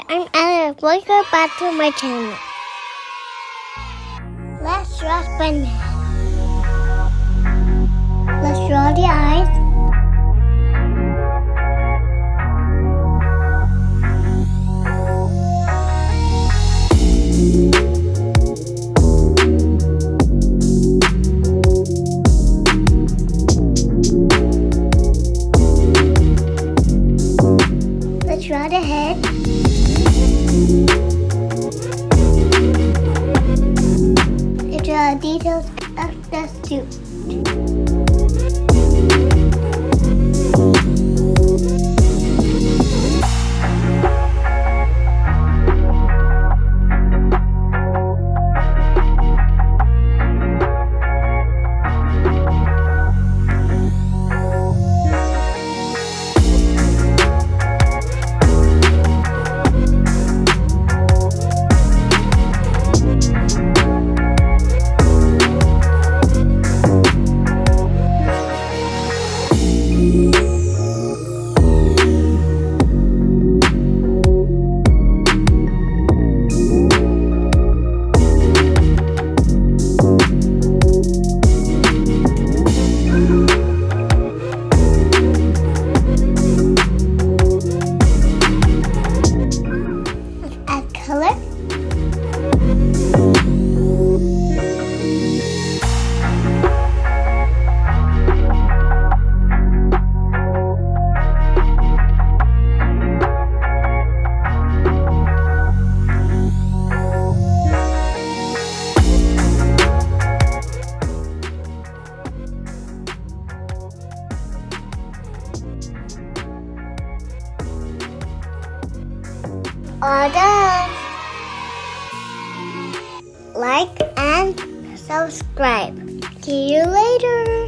I'm Alex. Welcome back to my channel. Let's draw Spiderman. Let's draw the eyes. Let's draw the head. Let's draw details of the suit. Color. All done. Like and subscribe. See you later.